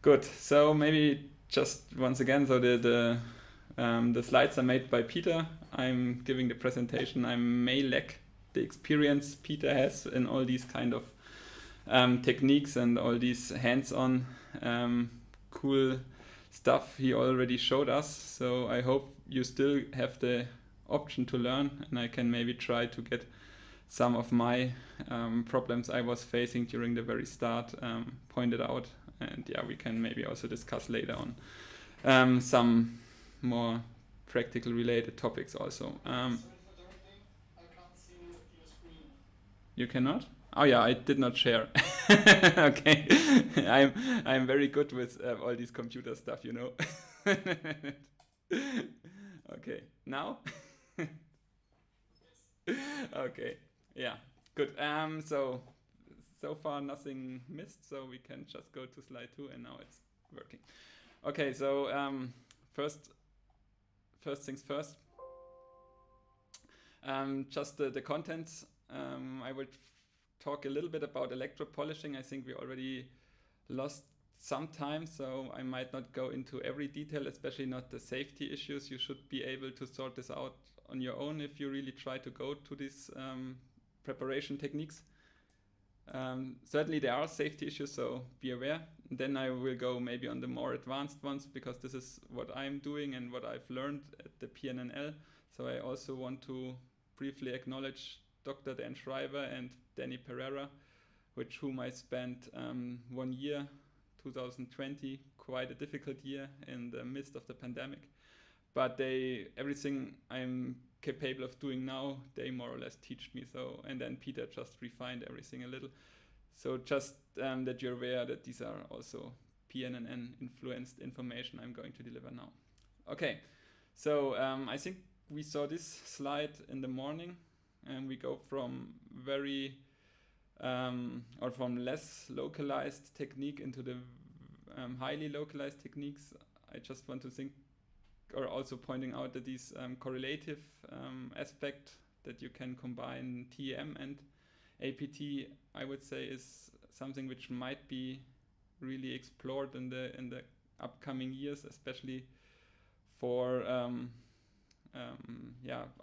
Good. So maybe just once again, so the slides are made by Peter. I'm giving the presentation. I may lack the experience Peter has in all these kind of techniques and all these hands-on cool stuff he already showed us. So I hope you still have the option to learn, and I can maybe try to get some of my problems I was facing during the very start pointed out. And yeah, we can maybe also discuss later on some more practical related topics also. Sorry for interrupting. I can't see your screen. You cannot? Oh yeah, I did not share. Okay, I'm very good with all these computer stuff, you know. Okay, now. Yes. Okay, yeah, good. So far nothing missed, so we can just go to slide 2, and now it's working. Okay, so first things first. Just the contents. I will talk a little bit about electropolishing. I think we already lost some time, so I might not go into every detail, especially not the safety issues. You should be able to sort this out on your own if you really try to go to these preparation techniques. Certainly there are safety issues, so be aware. Then I will go maybe on the more advanced ones, because this is what I'm doing and what I've learned at the PNNL. So I also want to briefly acknowledge Dr. Dan Schreiber and Danny Pereira, with whom I spent 1 year, 2020, quite a difficult year in the midst of the pandemic. But everything I'm capable of doing now, they more or less teach me. So, and then Peter just refined everything a little. So just that you're aware that these are also PNNN influenced information I'm going to deliver now. Okay, so I think we saw this slide in the morning, and we go from from less localized technique into the highly localized techniques. I just want to think, or also pointing out that these correlative aspect that you can combine TEM and APT, I would say, is something which might be really explored in the upcoming years, especially for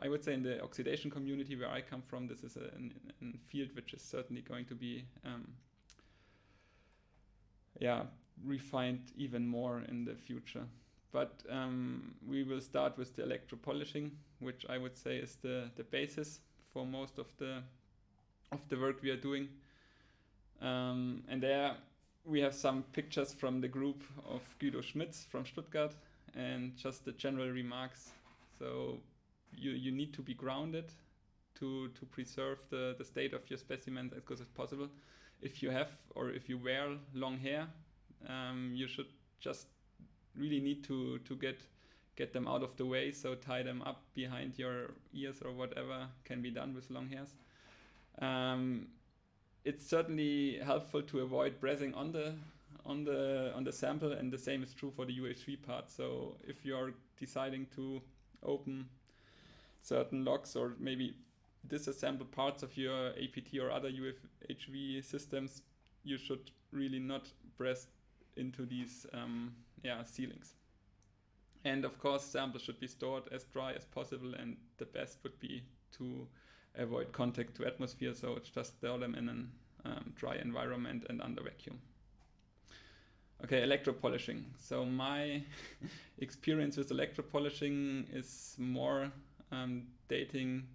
I would say in the oxidation community where I come from. This is a field which is certainly going to be refined even more in the future. But we will start with the electropolishing, which I would say is the basis for most of the work we are doing. And there we have some pictures from the group of Guido Schmitz from Stuttgart, and just the general remarks. So you need to be grounded to preserve the state of your specimen as good as possible. If you have, or if you wear long hair, you should just really need to get them out of the way. So tie them up behind your ears or whatever can be done with long hairs. It's certainly helpful to avoid pressing on the sample, and the same is true for the UH3 part. So if you're deciding to open certain locks or maybe disassemble parts of your APT or other UHV systems, you should really not press into these sealings. And of course, samples should be stored as dry as possible, and the best would be to avoid contact to atmosphere, so it's just store them in a dry environment and under vacuum. Okay, electropolishing. So my experience with electropolishing is more dating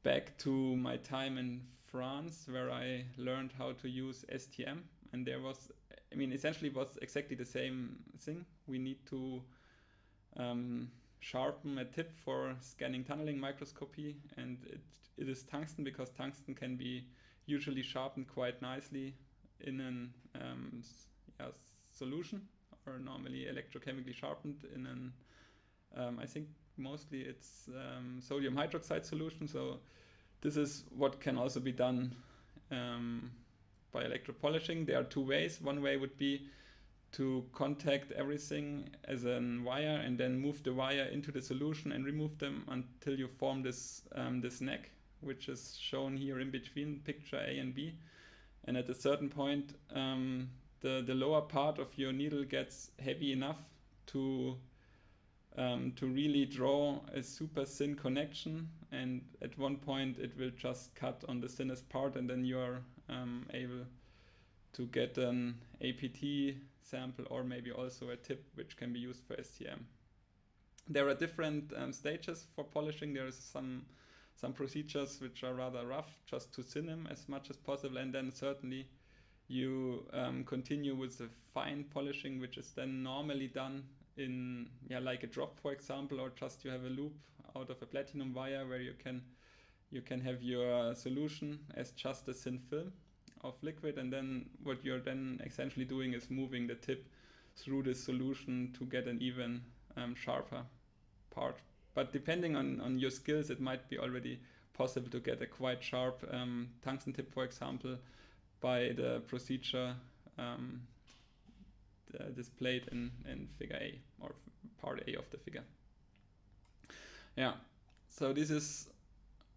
back to my time in France, where I learned how to use STM, and there was, essentially was exactly the same thing. We need to sharpen a tip for scanning tunneling microscopy, and it is tungsten, because tungsten can be usually sharpened quite nicely in an solution, or normally electrochemically sharpened in an I think mostly it's sodium hydroxide solution. So this is what can also be done by electropolishing. There are two ways. One way would be to contact everything as a wire, and then move the wire into the solution and remove them until you form this neck, which is shown here in between picture A and B. And at a certain point, the lower part of your needle gets heavy enough to really draw a super thin connection, and at one point it will just cut on the thinnest part, and then you are able to get an APT sample or maybe also a tip which can be used for STM. There are different stages for polishing. There is some procedures which are rather rough, just to thin them as much as possible, and then certainly you continue with the fine polishing, which is then normally done in like a drop, for example, or just you have a loop out of a platinum wire where you can have your solution as just a thin film of liquid, and then what you're then essentially doing is moving the tip through the solution to get an even sharper part. But depending on your skills, it might be already possible to get a quite sharp tungsten tip, for example, by the procedure displayed in figure A, or part A of the figure. Yeah, so this is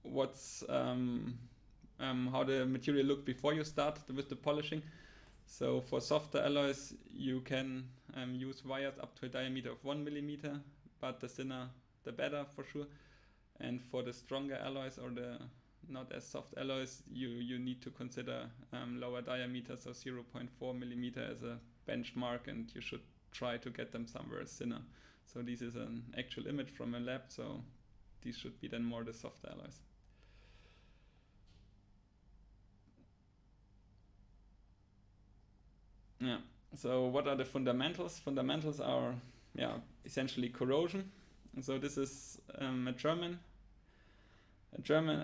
what's how the material looked before you start with the polishing. So for softer alloys, you can use wires up to a diameter of 1 millimeter, but the thinner the better for sure. And for the stronger alloys or the not as soft alloys, you need to consider lower diameters, so 0.4 millimeter as a benchmark, and you should try to get them somewhere thinner. So this is an actual image from a lab, so these should be then more the soft alloys. Yeah, so what are the fundamentals? Fundamentals are essentially corrosion. So this is a German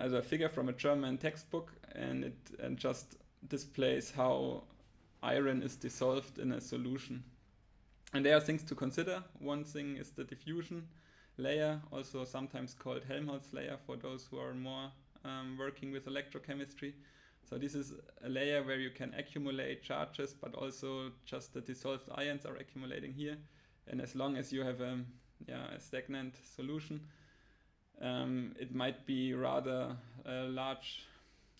as a figure from a German textbook, and it just displays how iron is dissolved in a solution. And there are things to consider. One thing is the diffusion layer, also sometimes called Helmholtz layer for those who are more working with electrochemistry. So this is a layer where you can accumulate charges, but also just the dissolved ions are accumulating here. And as long as you have a stagnant solution, it might be rather a large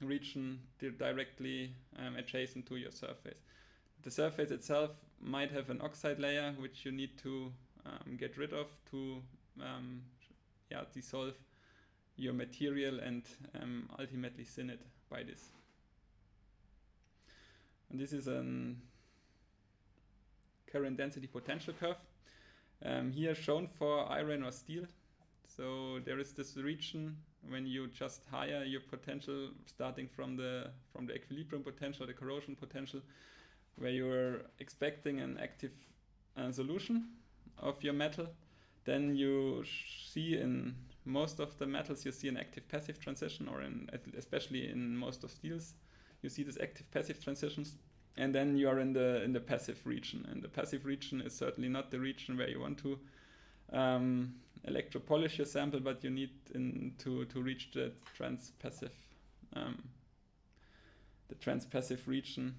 region directly adjacent to your surface. The surface itself might have an oxide layer, which you need to get rid of to dissolve your material and ultimately thin it by this. And this is a current density potential curve. Here shown for iron or steel. So there is this region when you just higher your potential, starting from the equilibrium potential, the corrosion potential, where you're expecting an active solution of your metal. Then you see in most of the metals you see an active-passive transition, or especially in most of steels, you see these active-passive transitions. And then you are in the passive region, and the passive region is certainly not the region where you want to electropolish your sample, but you need to reach the transpassive region,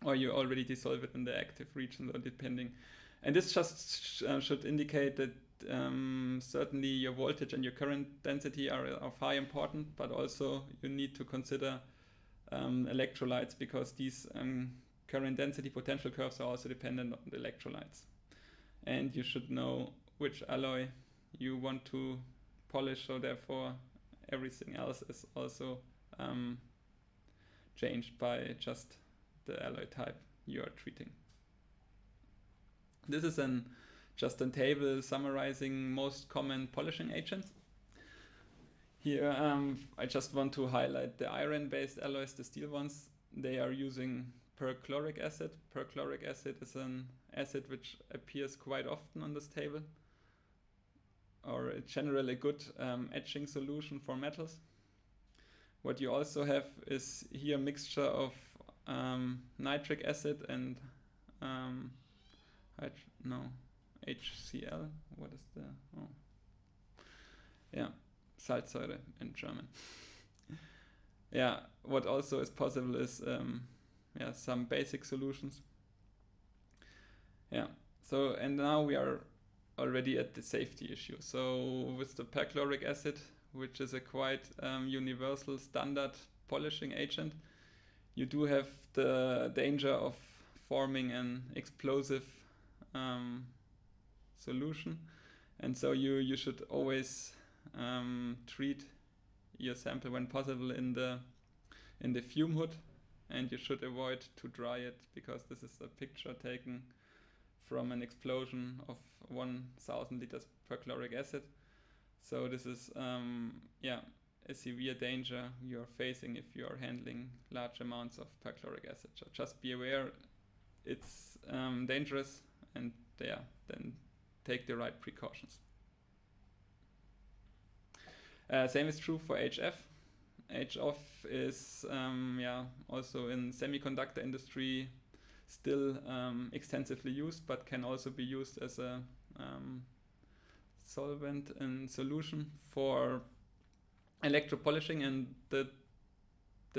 or you already dissolve it in the active region, so depending. And this just should indicate that certainly your voltage and your current density are of high importance, but also you need to consider electrolytes, because these current density potential curves are also dependent on the electrolytes. And you should know which alloy you want to polish, so therefore everything else is also changed by just the alloy type you are treating. This is just a table summarizing most common polishing agents. Here I just want to highlight the iron-based alloys, the steel ones. They are using perchloric acid. Perchloric acid is an acid which appears quite often on this table, or generally a good etching solution for metals. What you also have is here a mixture of nitric acid and HCl. What is the Salzsäure in German. What also is possible is some basic solutions. So, and now we are already at the safety issue. So with the perchloric acid, which is a quite universal standard polishing agent, you do have the danger of forming an explosive solution, and so you should always treat your sample when possible in the fume hood, and you should avoid to dry it, because this is a picture taken from an explosion of 1,000 liters perchloric acid. So this is a severe danger you're facing if you're handling large amounts of perchloric acid. So just be aware it's dangerous, and then take the right precautions. Same is true for HF. HF is also in semiconductor industry still extensively used, but can also be used as a solvent and solution for electropolishing. And the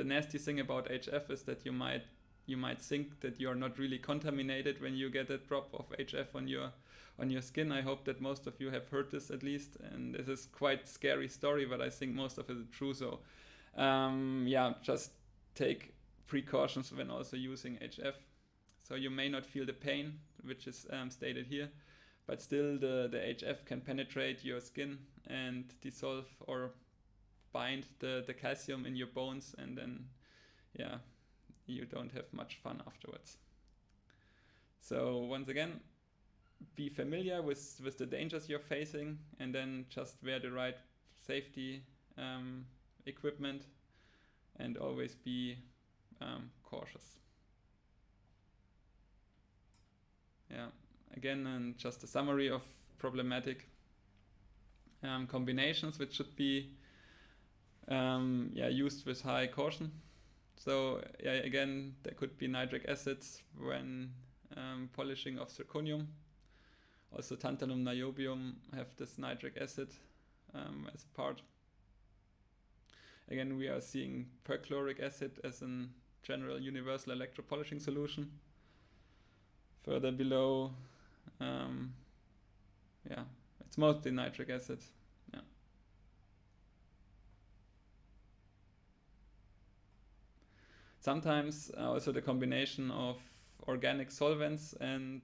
nasty thing about HF is that you might think that you're not really contaminated when you get a drop of HF on your skin. I hope that most of you have heard this at least, and this is quite scary story, but I think most of it is true. So just take precautions when also using HF. So you may not feel the pain, which is stated here, but still the HF can penetrate your skin and dissolve or bind the calcium in your bones, and then you don't have much fun afterwards. So once again, be familiar with the dangers you're facing, and then just wear the right safety equipment, and always be cautious. Again, and just a summary of problematic combinations which should be used with high caution. So again, there could be nitric acids when polishing of zirconium. Also tantalum, niobium have this nitric acid as a part. Again, we are seeing perchloric acid as a general universal electropolishing solution. Further below, it's mostly nitric acid. Sometimes also the combination of organic solvents and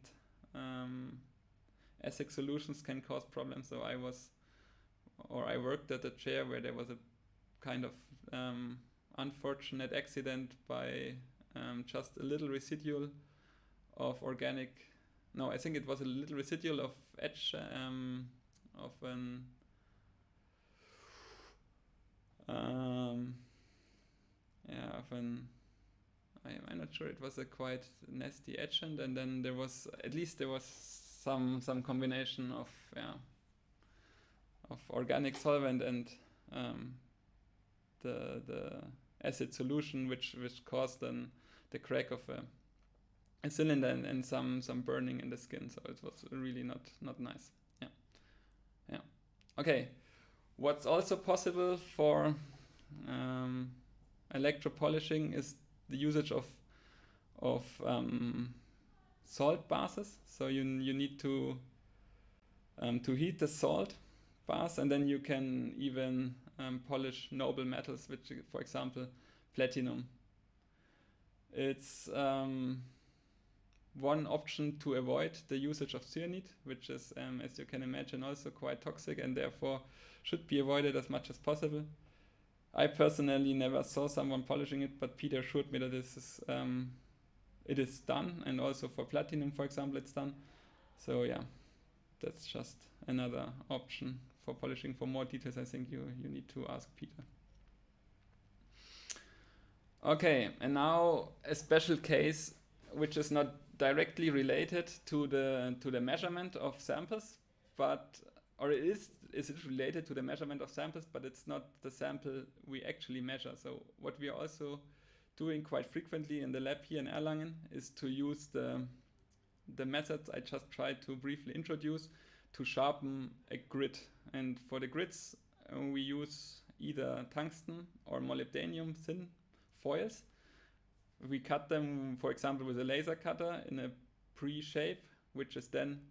acid solutions can cause problems. So I worked at a chair where there was a kind of unfortunate accident by just a little residual of organic. No, I think it was a little residual of etch I'm not sure, it was a quite nasty etchant, and then there was some combination of organic solvent and the acid solution which caused then the crack of a cylinder and some burning in the skin. So it was really not nice. Okay, what's also possible for electropolishing is the usage of salt bases. So you need to heat the salt base, and then you can even polish noble metals, which, for example, platinum. It's one option to avoid the usage of cyanide, which is, as you can imagine, also quite toxic and therefore should be avoided as much as possible. I personally never saw someone polishing it, but Peter assured me that this is it is done, and also for platinum, for example, it's done. So that's just another option for polishing. For more details, I think you need to ask Peter. Okay, and now a special case which is not directly related to the measurement of samples, is it related to the measurement of samples, but it's not the sample we actually measure. So what we are also doing quite frequently in the lab here in Erlangen is to use the methods I just tried to briefly introduce to sharpen a grid. And for the grids, we use either tungsten or molybdenum thin foils. We cut them, for example, with a laser cutter in a pre-shape, which is then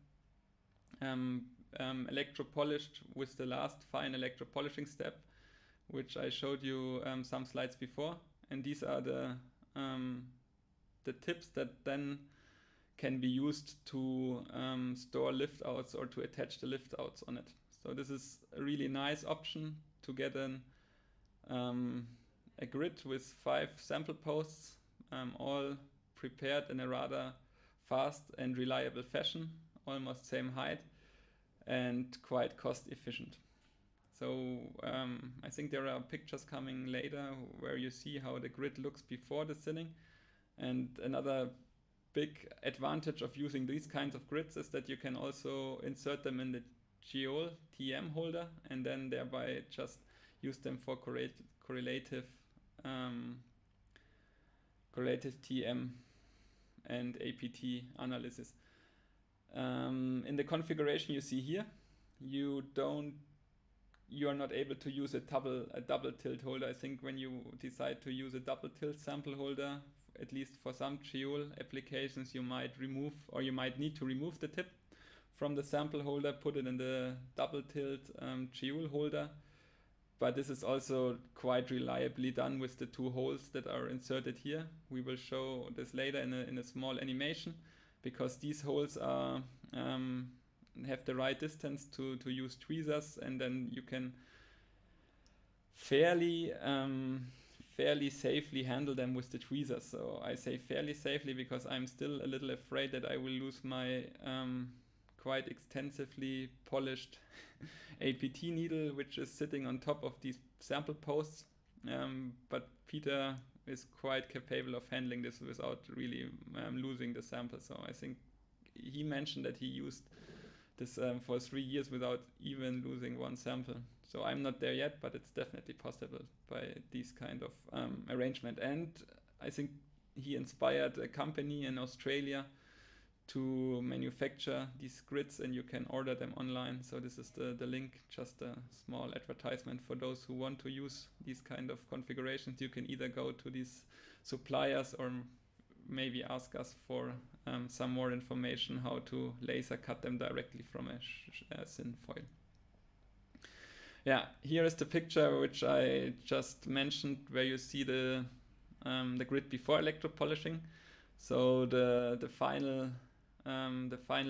electropolished with the last fine electropolishing step, which I showed you some slides before. And these are the the tips that then can be used to store lift outs or to attach the lift outs on it. So this is a really nice option to get a grid with 5 sample posts, all prepared in a rather fast and reliable fashion, almost same height and quite cost efficient. So I think there are pictures coming later where you see how the grid looks before the thinning. And another big advantage of using these kinds of grids is that you can also insert them in the Geol TM holder and then thereby just use them for correlative TM and APT analysis. In the configuration you see here, you are not able to use a double tilt holder. I think when you decide to use a double tilt sample holder, at least for some Geol applications, you might remove or you might need to remove the tip from the sample holder, put it in the double tilt Geol holder. But this is also quite reliably done with the 2 holes that are inserted here. We will show this later in a small animation, because these holes are have the right distance to use tweezers, and then you can fairly safely handle them with the tweezers. So I say fairly safely because I'm still a little afraid that I will lose my quite extensively polished APT needle, which is sitting on top of these sample posts. But Peter is quite capable of handling this without really losing the sample. So I think he mentioned that he used this for 3 years without even losing one sample. So I'm not there yet, but it's definitely possible by these kind of arrangement. And I think he inspired a company in Australia to manufacture these grids, and you can order them online. So this is the link, just a small advertisement for those who want to use these kind of configurations. You can either go to these suppliers or maybe ask us for some more information how to laser cut them directly from a thin foil. Yeah, here is the picture which I just mentioned, where you see the grid before electropolishing. So the final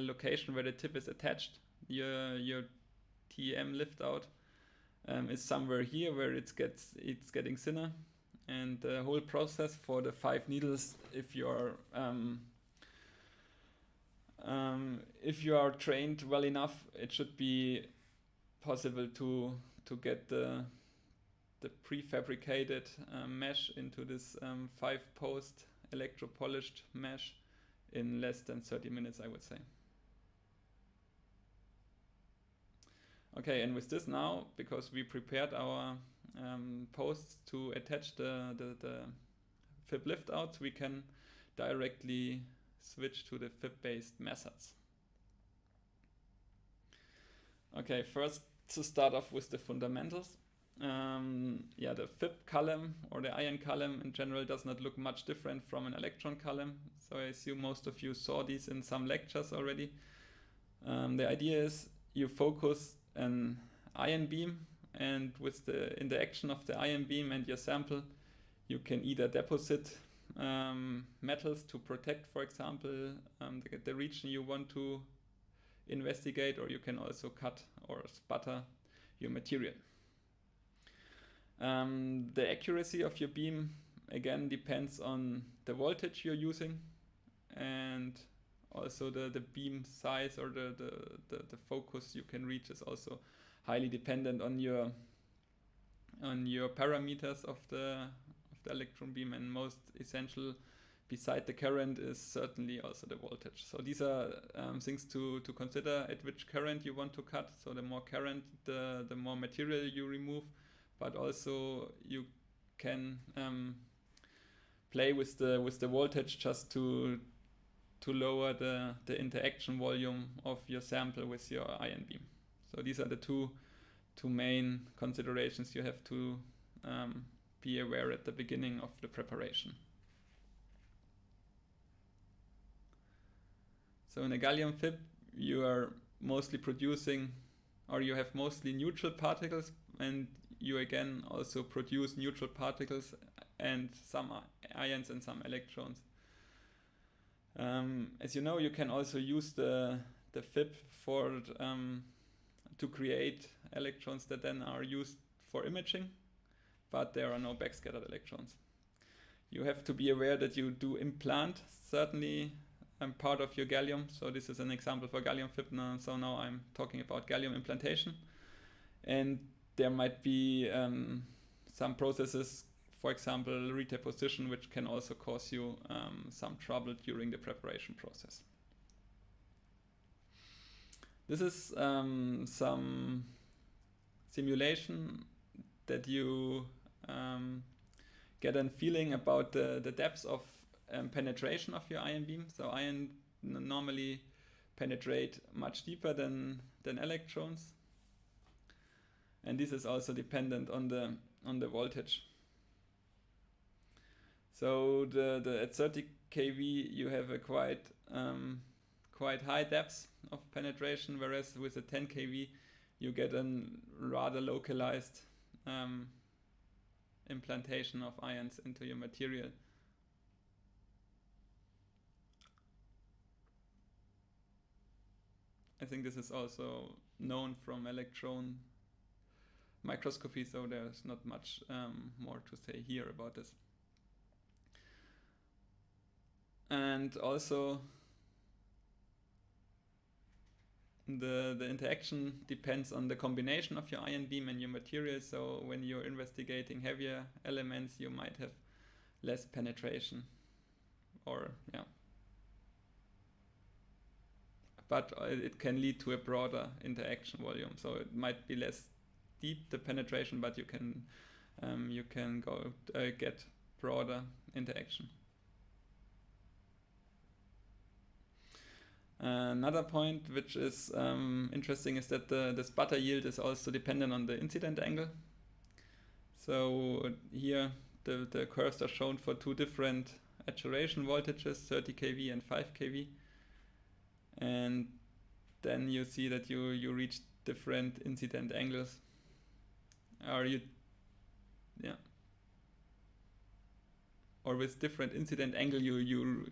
location where the tip is attached, your TM lift out, is somewhere here where it's getting thinner, and the whole process for the 5 needles, if you are trained well enough, it should be possible to get the prefabricated mesh into this 5-post electropolished mesh in less than 30 minutes, I would say. Okay, and with this now, because we prepared our posts to attach the Fib lift outs, we can directly switch to the Fib-based methods. Okay, first to start off with the fundamentals. The Fib column or the ion column in general does not look much different from an electron column. So I assume most of you saw these in some lectures already. The idea is you focus an ion beam, and with the interaction of the ion beam and your sample, you can either deposit metals to protect, for example, the region you want to investigate, or you can also cut or sputter your material. The accuracy of your beam again depends on the voltage you're using, and also the beam size or the focus you can reach is also highly dependent on your parameters of the electron beam, and most essential beside the current is certainly also the voltage. So these are things to consider at which current you want to cut. So the more current, the more material you remove, but also you can play with the voltage just to lower the interaction volume of your sample with your ion beam. So these are the two main considerations you have to be aware at the beginning of the preparation. So in a gallium Fib, you are mostly producing, or you have mostly neutral particles, and you again also produce neutral particles and some ions and some electrons. As you know, you can also use the Fib to create electrons that then are used for imaging, but there are no backscattered electrons. You have to be aware that you do implant certainly part of your gallium. So this is an example for gallium Fib. So now I'm talking about gallium implantation, and there might be some processes, for example, redeposition, which can also cause you some trouble during the preparation process. This is some simulation that you get a feeling about the depths of penetration of your ion beam. So ion normally penetrate much deeper than electrons, and this is also dependent on the voltage. So at 30 kV you have a quite high depth of penetration, whereas with a 10 kV you get a rather localized implantation of ions into your material. I think this is also known from electron microscopy, so there's not much more to say here about this. And also the interaction depends on the combination of your ion beam and your material. So when you're investigating heavier elements, you might have less penetration, or but it can lead to a broader interaction volume. So it might be less deep, the penetration, but you can go get broader interaction. Another point which is interesting is that the sputter yield is also dependent on the incident angle. So here the curves are shown for two different saturation voltages, 30 kV and 5 kV. And then you see that you reach different incident angles. Or with different incident angle you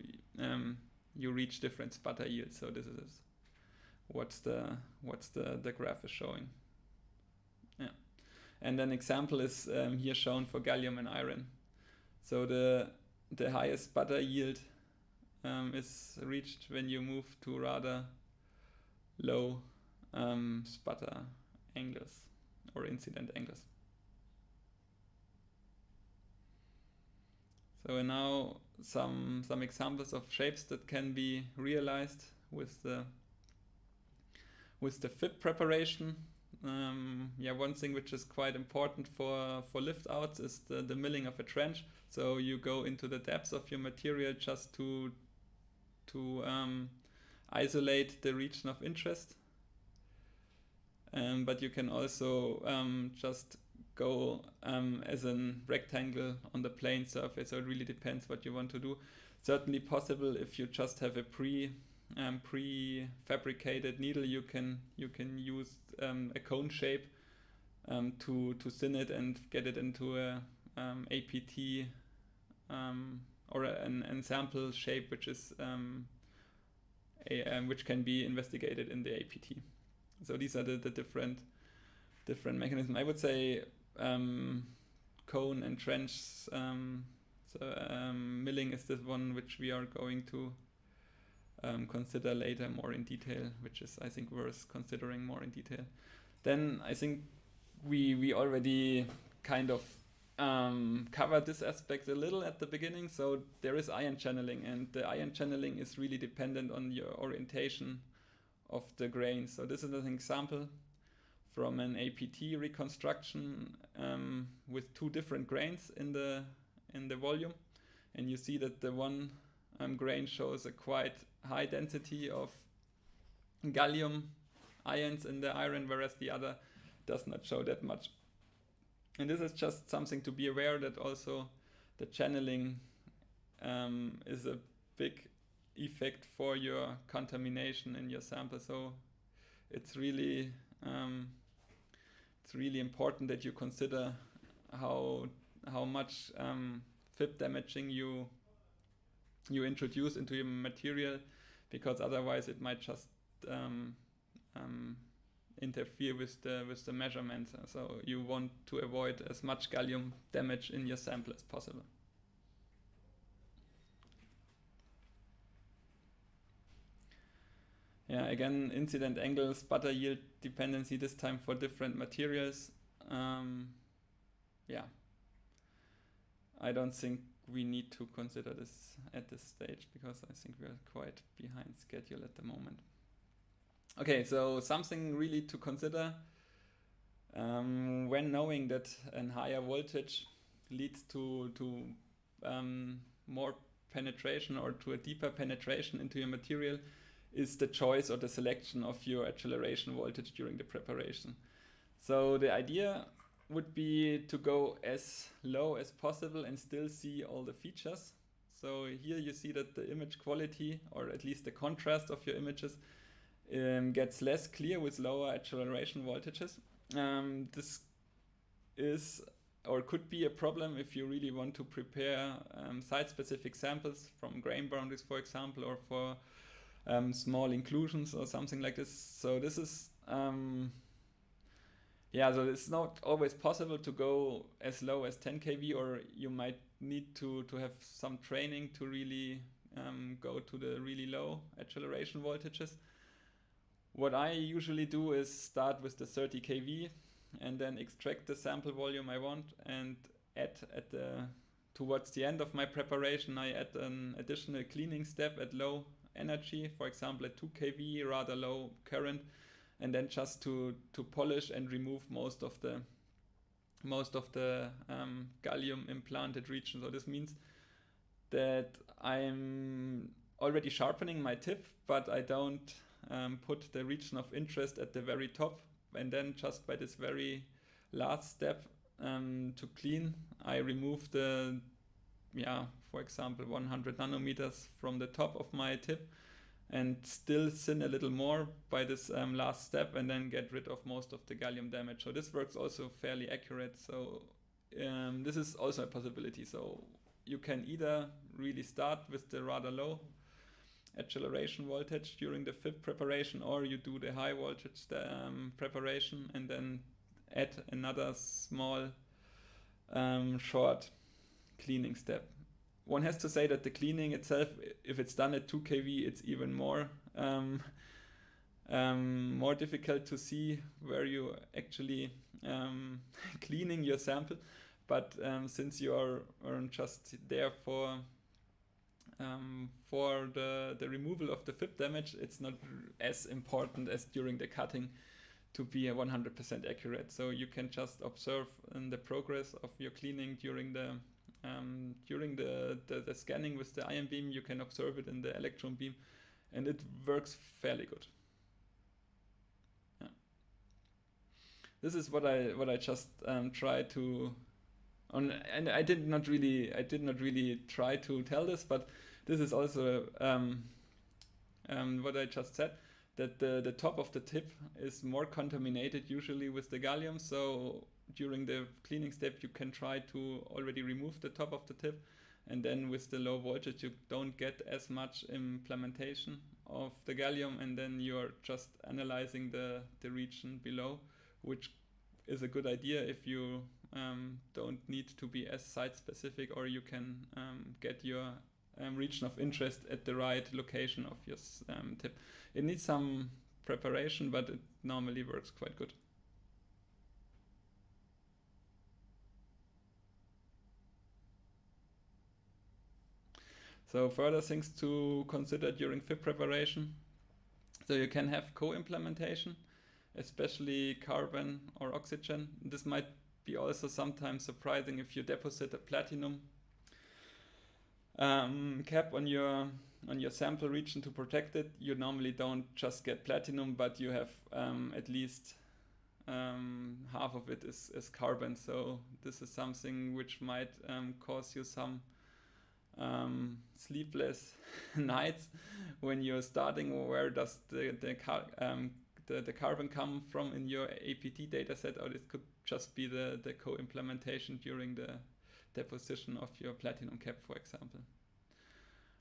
reach different sputter yields. So this is what's the graph is showing. Yeah, and an example is here shown for gallium and iron. So the highest sputter yield is reached when you move to rather low sputter angles or incident angles. So now some examples of shapes that can be realized with the Fib preparation. One thing which is quite important for lift outs is the milling of a trench. So you go into the depths of your material just to isolate the region of interest. But you can also just go as a rectangle on the plane surface. So it really depends what you want to do. Certainly possible if you just have a prefabricated needle. You can use a cone shape to thin it and get it into a APT or an ensample shape, which is which can be investigated in the APT. So these are the different mechanisms. I would say cone and trench. Milling is the one which we are going to consider later more in detail, which is, I think, worth considering more in detail. Then I think we already kind of covered this aspect a little at the beginning. So there is ion channeling, and the ion channeling is really dependent on your orientation of the grains. So this is an example from an APT reconstruction with two different grains in the volume, and you see that the one grain shows a quite high density of gallium ions in the iron, whereas the other does not show that much. And this is just something to be aware that also the channeling is a big effect for your contamination in your sample. So it's really important that you consider how much Fib damaging you introduce into your material, because otherwise it might just interfere with the measurements. So you want to avoid as much gallium damage in your sample as possible. Yeah, again, incident angle, sputter yield dependency, this time for different materials. Yeah, I don't think we need to consider this at this stage, because I think we are quite behind schedule at the moment. Okay, so something really to consider when knowing that a higher voltage leads to more penetration or to a deeper penetration into your material is the choice or the selection of your acceleration voltage during the preparation. So the idea would be to go as low as possible and still see all the features. So here you see that the image quality, or at least the contrast of your images, gets less clear with lower acceleration voltages. This is or could be a problem if you really want to prepare site-specific samples from grain boundaries, for example, or for small inclusions or something like this. So this is so it's not always possible to go as low as 10 kV, or you might need to have some training to really go to the really low acceleration voltages. What I usually do is start with the 30 kV and then extract the sample volume I want, and add towards the end of my preparation, I add an additional cleaning step at low energy, for example at 2 kV, rather low current, and then just to polish and remove most of the gallium implanted region. So this means that I'm already sharpening my tip, but I don't put the region of interest at the very top, and then just by this very last step to clean, I remove the for example 100 nanometers from the top of my tip, and still thin a little more by this last step, and then get rid of most of the gallium damage. So this works also fairly accurate. So this is also a possibility. So you can either really start with the rather low acceleration voltage during the Fib preparation, or you do the high voltage preparation and then add another small short cleaning step. One has to say that the cleaning itself, if it's done at 2 kV, it's even more difficult to see where you actually cleaning your sample. But since you are just there for the removal of the Fib damage, it's not as important as during the cutting to be 100% accurate. So you can just observe the progress of your cleaning during the scanning with the ion beam. You can observe it in the electron beam, and it works fairly good. Yeah. This is what I just try to and I did not really try to tell this, but this is also what I just said, that the top of the tip is more contaminated usually with the gallium. So during the cleaning step, you can try to already remove the top of the tip, and then with the low voltage, you don't get as much implementation of the gallium, and then you're just analyzing the region below, which is a good idea if you don't need to be as site specific, or you can get your region of interest at the right location of your tip. It needs some preparation, but it normally works quite good. So further things to consider during Fib preparation. So you can have co-implementation, especially carbon or oxygen. This might be also sometimes surprising if you deposit a platinum cap on your sample region to protect it. You normally don't just get platinum, but you have at least half of it is carbon. So this is something which might cause you some sleepless nights when you're starting. Where does the carbon come from in your APT dataset? Or this could just be the co-implementation during the deposition of your platinum cap, for example.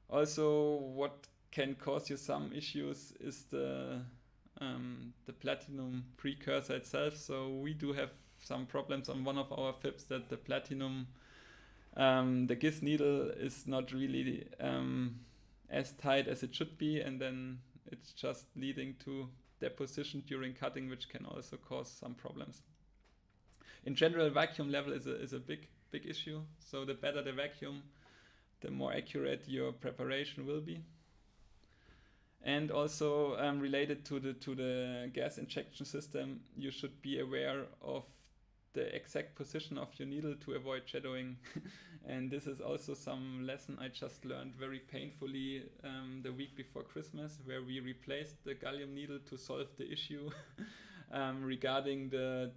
Also, what can cause you some issues is the platinum precursor itself. So we do have some problems on one of our fibs that the platinum, the GIS needle is not really as tight as it should be, and then it's just leading to deposition during cutting, which can also cause some problems. In general, vacuum level is a big issue. So the better the vacuum, the more accurate your preparation will be. And also related to the gas injection system, you should be aware of the exact position of your needle to avoid shadowing. And this is also some lesson I just learned very painfully the week before Christmas, where we replaced the gallium needle to solve the issue regarding the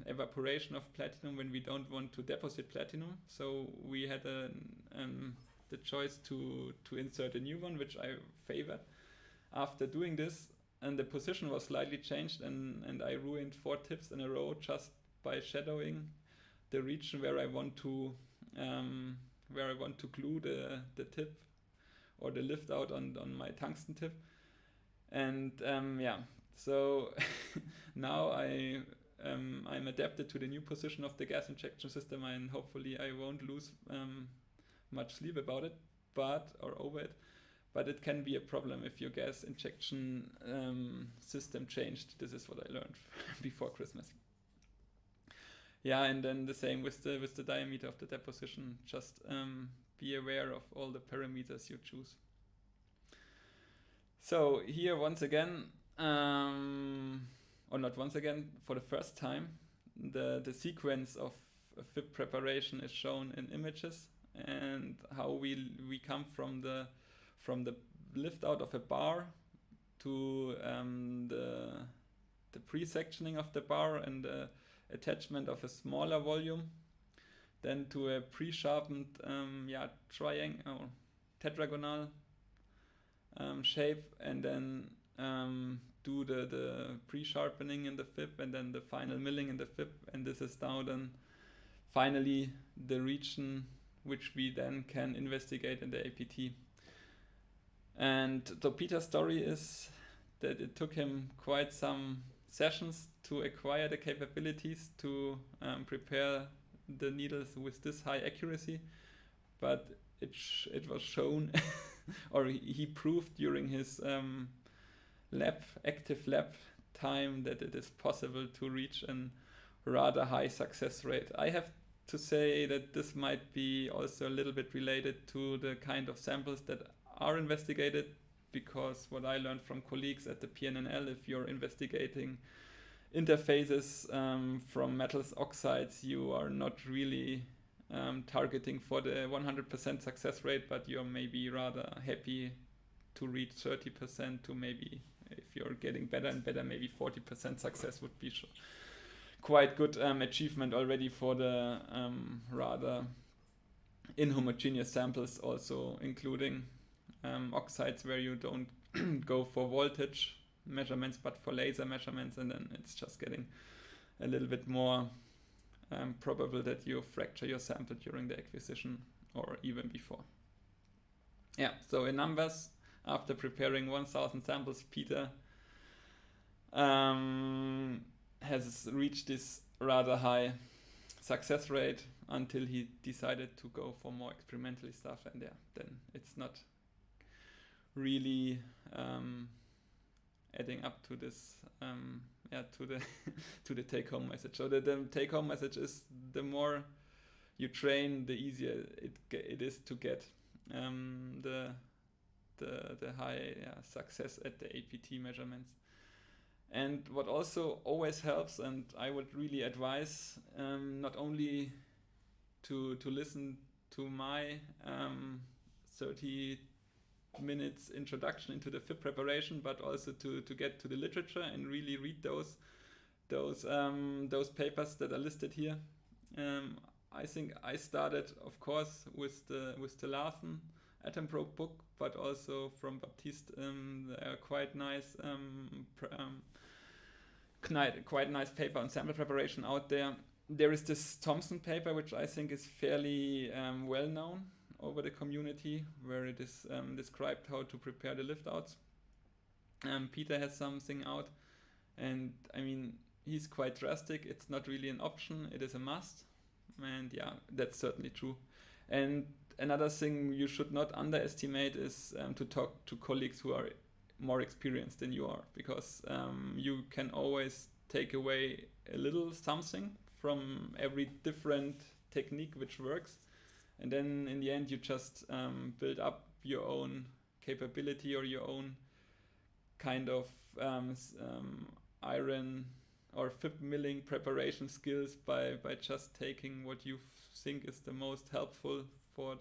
evaporation of platinum when we don't want to deposit platinum. So we had the choice to insert a new one, which I favored. After doing this, and the position was slightly changed, and I ruined 4 tips in a row just by shadowing the region where I want to glue the tip or the lift out on my tungsten tip. And so now I'm adapted to the new position of the gas injection system, and hopefully I won't lose much sleep about it, or over it. But it can be a problem if your gas injection system changed. This is what I learned before Christmas. Yeah, and then the same with the diameter of the deposition. Just be aware of all the parameters you choose. So here once again, or not once again, for the first time, the sequence of Fib preparation is shown in images, and how we come from the lift out of a bar to the pre-sectioning of the bar and the attachment of a smaller volume, then to a pre-sharpened triangle, tetragonal shape, and then do the pre-sharpening in the fib, and then the final milling in the fib, and this is now then finally the region which we then can investigate in the APT. And so Peter's story is that it took him quite some sessions to acquire the capabilities to prepare the needles with this high accuracy, but it was shown or he proved during his active lab time that it is possible to reach a rather high success rate. I have to say that this might be also a little bit related to the kind of samples that are investigated, because what I learned from colleagues at the PNNL, if you're investigating interfaces from metals oxides, you are not really targeting for the 100% success rate, but you're maybe rather happy to reach 30% to maybe, if you're getting better and better, maybe 40% success would be quite good achievement already for the rather inhomogeneous samples, also including oxides where you don't go for voltage measurements but for laser measurements, and then it's just getting a little bit more probable that you fracture your sample during the acquisition or even before. Yeah, so in numbers, after preparing 1000 samples, Peter has reached this rather high success rate until he decided to go for more experimental stuff, and then it's not really adding up to this to the take-home message. So the take-home message is, the more you train, the easier it is to get the high success at the APT measurements. And what also always helps, and I would really advise not only to listen to my 30 minutes introduction into the Fib preparation, but also to get to the literature and really read those papers that are listed here. I think I started, of course, with the Larsen Atom Probe book, but also from Baptiste, quite nice paper on sample preparation out there. there is this Thompson paper, which I think is fairly well known over the community, where it is described how to prepare the lift outs. Peter has something out, and I mean, he's quite drastic. It's not really an option, it is a must. And yeah, that's certainly true. And another thing you should not underestimate is to talk to colleagues who are more experienced than you are, because you can always take away a little something from every different technique which works. And then in the end, you just build up your own capability or your own kind of iron or fib milling preparation skills by just taking what you think is the most helpful for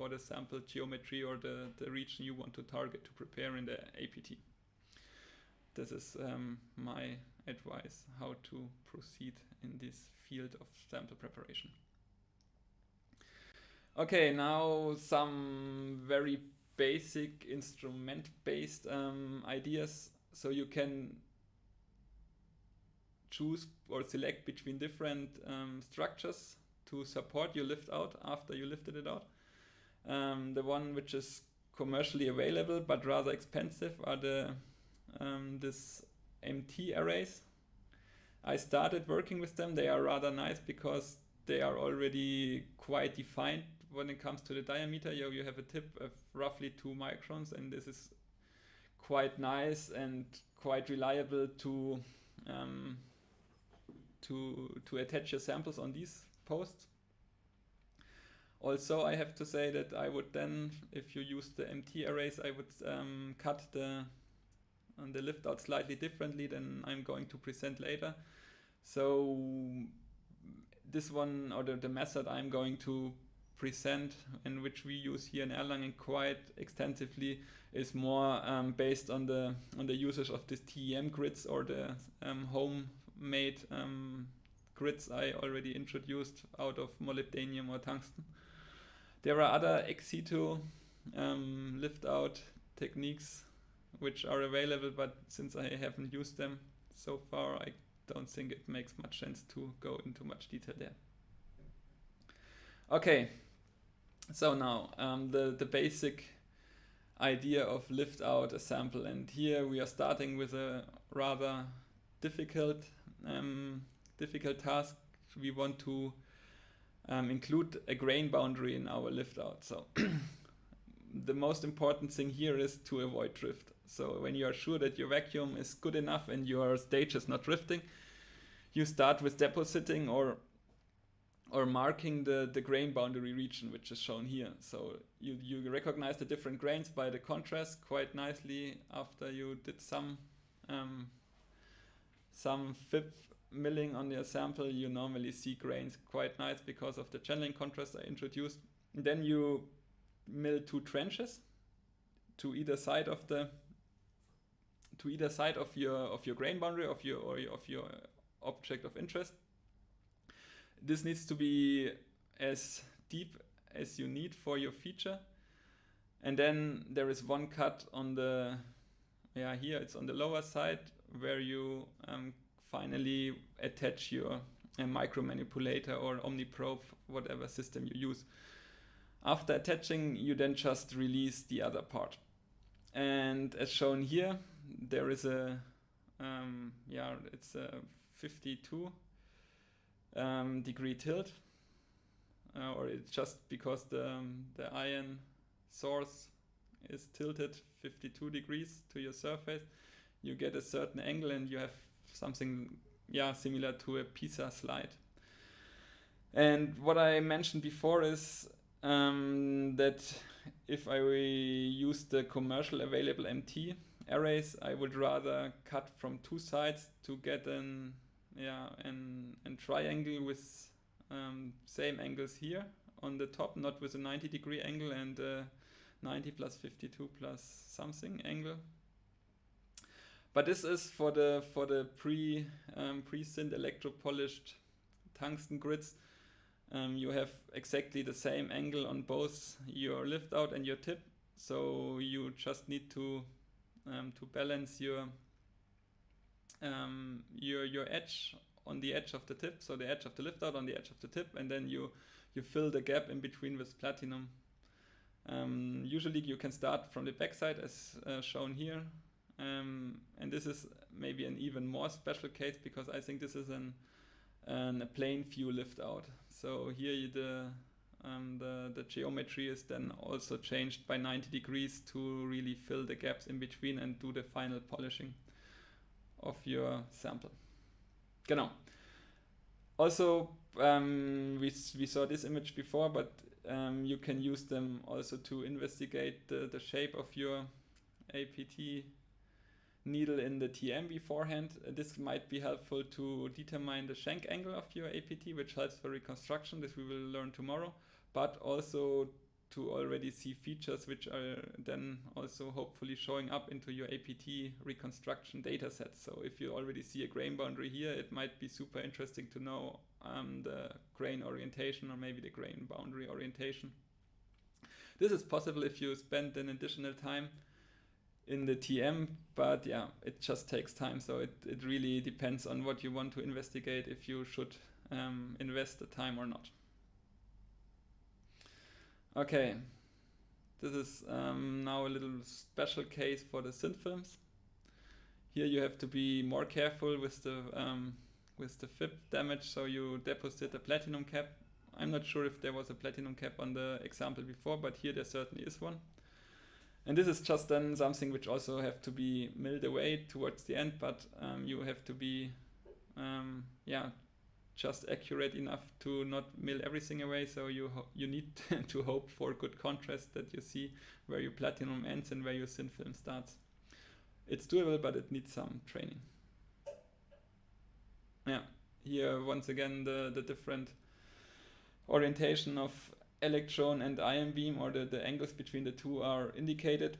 the sample geometry or the region you want to target to prepare in the APT. This is my advice how to proceed in this field of sample preparation. Okay, now some very basic instrument-based ideas. So you can choose or select between different structures to support your lift out after you lifted it out. The one which is commercially available but rather expensive are the this MT arrays. I started working with them. They are rather nice because they are already quite defined when it comes to the diameter. You have a tip of roughly 2 microns, and this is quite nice and quite reliable to attach your samples on these posts. Also, I have to say that I would then, if you use the MT arrays, I would cut the lift out slightly differently than I'm going to present later. So this one, or the method I'm going to present and which we use here in Erlangen quite extensively, is more based on the usage of this TEM grids or the homemade grids I already introduced out of molybdenum or tungsten. There are other ex situ lift out techniques which are available, but since I haven't used them so far, I don't think it makes much sense to go into much detail there. Okay, so now the basic idea of lift out a sample, and here we are starting with a rather difficult task. We want to include a grain boundary in our lift out. So the most important thing here is to avoid drift. So when you are sure that your vacuum is good enough and your stage is not drifting, you start with depositing or marking the grain boundary region, which is shown here. So you recognize the different grains by the contrast quite nicely. After you did some fib milling on your sample, you normally see grains quite nice because of the channeling contrast I introduced. And then you mill 2 trenches to either side of your grain boundary of your object of interest. This needs to be as deep as you need for your feature. And then there is one cut on the, here it's on the lower side where you finally attach your micro manipulator or omniprobe, whatever system you use. After attaching, you then just release the other part. And as shown here, there is it's a 52 degree tilt, or it's just because the iron source is tilted 52 degrees to your surface. You get a certain angle and you have something similar to a pizza slide. And what I mentioned before is that if I use the commercial available MT arrays, I would rather cut from 2 sides to get an triangle with same angles here on the top, not with a 90 degree angle and 90 plus 52 plus something angle. But this is for the pre-sint electropolished tungsten grids. You have exactly the same angle on both your lift out and your tip, so you just need to balance your edge on the edge of the tip, so the edge of the lift out on the edge of the tip, and then you fill the gap in between with platinum. Usually you can start from the backside as shown here, and this is maybe an even more special case because I think this is a plain view lift out. So here the geometry is then also changed by 90 degrees to really fill the gaps in between and do the final polishing of your sample. Genau. Also, we saw this image before, but you can use them also to investigate the shape of your APT needle in the TM beforehand. This might be helpful to determine the shank angle of your APT, which helps for reconstruction. This we will learn tomorrow, but also to already see features which are then also hopefully showing up into your APT reconstruction data set. So if you already see a grain boundary here, it might be super interesting to know the grain orientation or maybe the grain boundary orientation. This is possible if you spend an additional time in the TM, but yeah, it just takes time. So it really depends on what you want to investigate, if you should invest the time or not. Okay, this is now a little special case for the thin films. Here you have to be more careful with the Fib damage, so you deposit a platinum cap. I'm not sure if there was a platinum cap on the example before, but here there certainly is one. And this is just then something which also have to be milled away towards the end, but you have to be just accurate enough to not mill everything away. So you need to hope for good contrast, that you see where your platinum ends and where your thin film starts. It's doable, but it needs some training. Yeah, here once again the different orientation of electron and ion beam, or the angles between the two are indicated.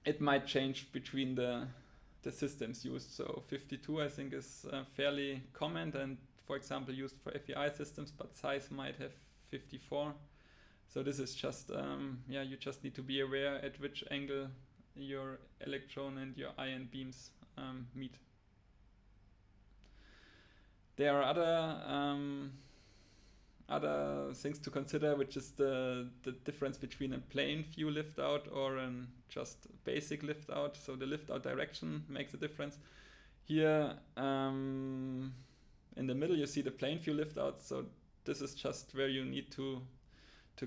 It might change between the systems used. So 52 I think is fairly common and for example used for FEI systems, but size might have 54. So this is just you just need to be aware at which angle your electron and your ion beams meet. There are other things to consider, which is the difference between a plain view lift out or an just basic lift out. So the lift out direction makes a difference. Here in the middle you see the plain view lift out. So this is just where you need to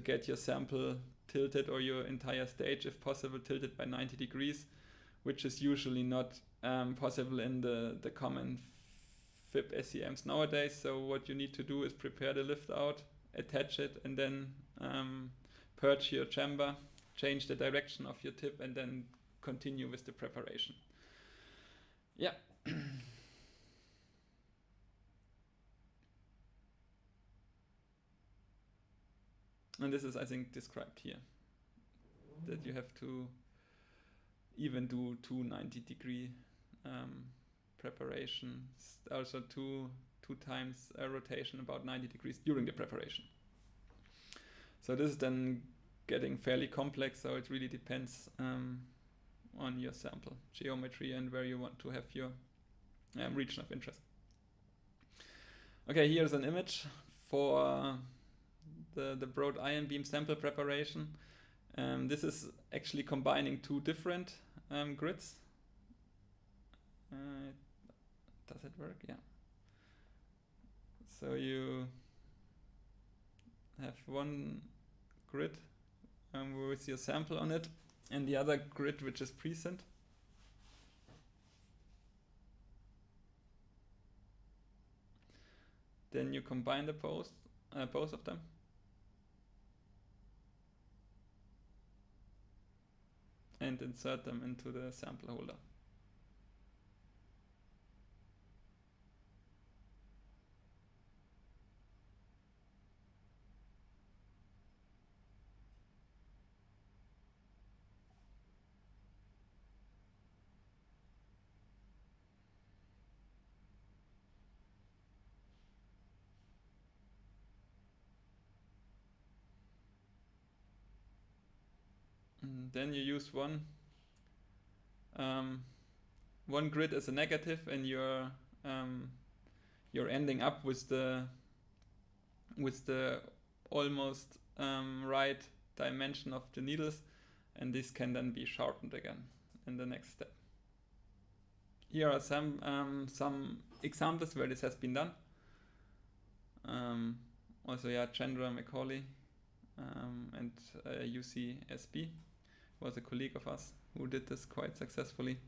get your sample tilted, or your entire stage if possible tilted by 90 degrees, which is usually not possible in the common Fib SEMs nowadays. So what you need to do is prepare the lift out, attach it, and then purge your chamber, change the direction of your tip, and then continue with the preparation. Yeah. And this is, I think, described here, that you have to even do 290-degree preparations, also two times a rotation about 90 degrees during the preparation. So this is then getting fairly complex, so it really depends on your sample geometry and where you want to have your region of interest. Okay, here's an image for the broad ion beam sample preparation. This is actually combining two different grids. Does it work? Yeah. So you have one grid with your sample on it, and the other grid which is present. Then you combine the both of them. And insert them into the sample holder. And then you use one grid as a negative, and your you're ending up with the almost right dimension of the needles, and this can then be sharpened again in the next step. Here are some examples where this has been done. Also, yeah, Chandra Macaulay and UCSB was a colleague of us who did this quite successfully.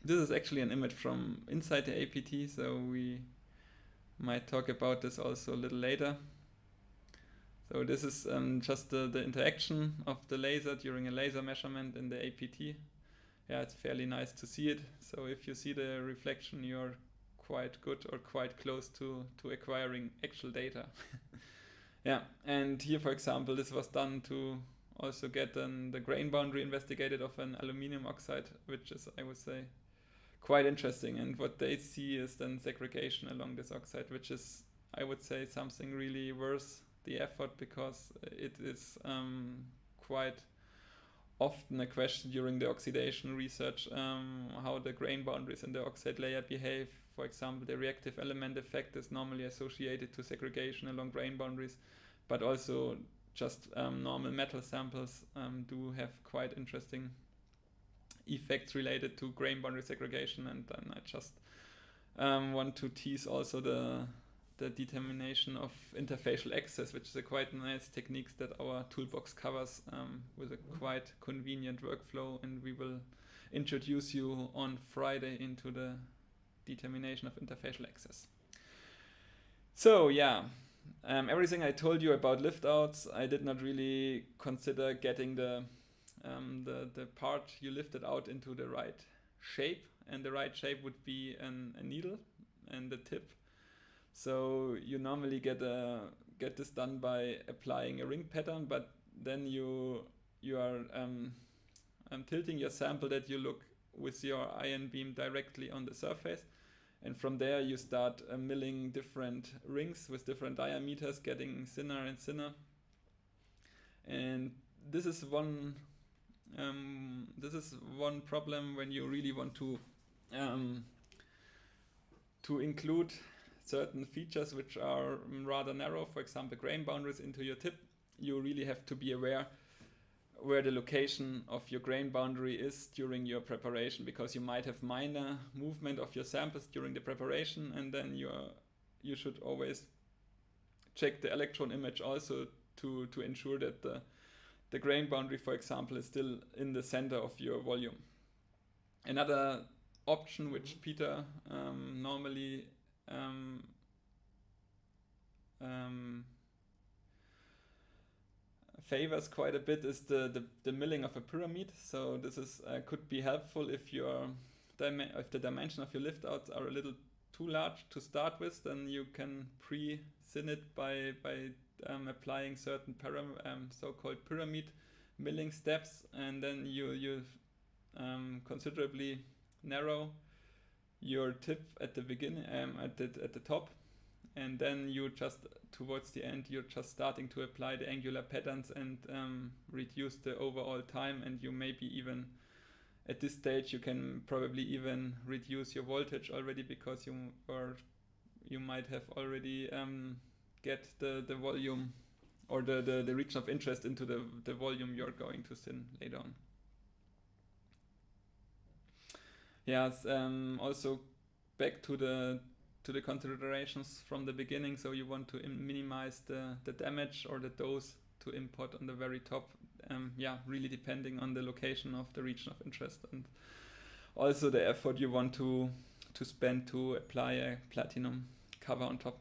This is actually an image from inside the APT, so we might talk about this also a little later. So this is just the interaction of the laser during a laser measurement in the APT. Yeah, it's fairly nice to see it. So if you see the reflection, you're quite good or quite close to acquiring actual data. Yeah, and here, for example, this was done to also get the grain boundary investigated of an aluminum oxide, which is, I would say, quite interesting. And what they see is then segregation along this oxide, which is, I would say, something really worth the effort, because it is quite often a question during the oxidation research, how the grain boundaries in the oxide layer behave. For example, the reactive element effect is normally associated to segregation along grain boundaries, but also just normal metal samples do have quite interesting effects related to grain boundary segregation. And then I just want to tease also the determination of interfacial access, which is a quite nice technique that our toolbox covers with a quite convenient workflow, and we will introduce you on Friday into the determination of interfacial access. So yeah, everything I told you about lift outs, I did not really consider getting the part you lifted out into the right shape, and the right shape would be a needle and the tip. So you normally get this done by applying a ring pattern, but then you are tilting your sample that you look with your ion beam directly on the surface, and from there you start milling different rings with different diameters, getting thinner and thinner. And this is one problem when you really want to include certain features which are rather narrow, for example grain boundaries into your tip. You really have to be aware where the location of your grain boundary is during your preparation, because you might have minor movement of your samples during the preparation, and then you should always check the electron image also to ensure that the grain boundary, for example, is still in the center of your volume. Another option which Peter normally favors quite a bit is the milling of a pyramid. So this is could be helpful if if the dimension of your lift outs are a little too large to start with. Then you can pre-thin it by applying certain so-called pyramid milling steps, and then you considerably narrow your tip at the beginning, at the top, and then you just towards the end you're just starting to apply the angular patterns and reduce the overall time, and you maybe even at this stage you can probably even reduce your voltage already, because you might have already get the volume or the region of interest into the volume you're going to thin later on. Yes, also back to the considerations from the beginning. So you want to minimize the damage or the dose to import on the very top. Really depending on the location of the region of interest, and also the effort you want to spend to apply a platinum cover on top.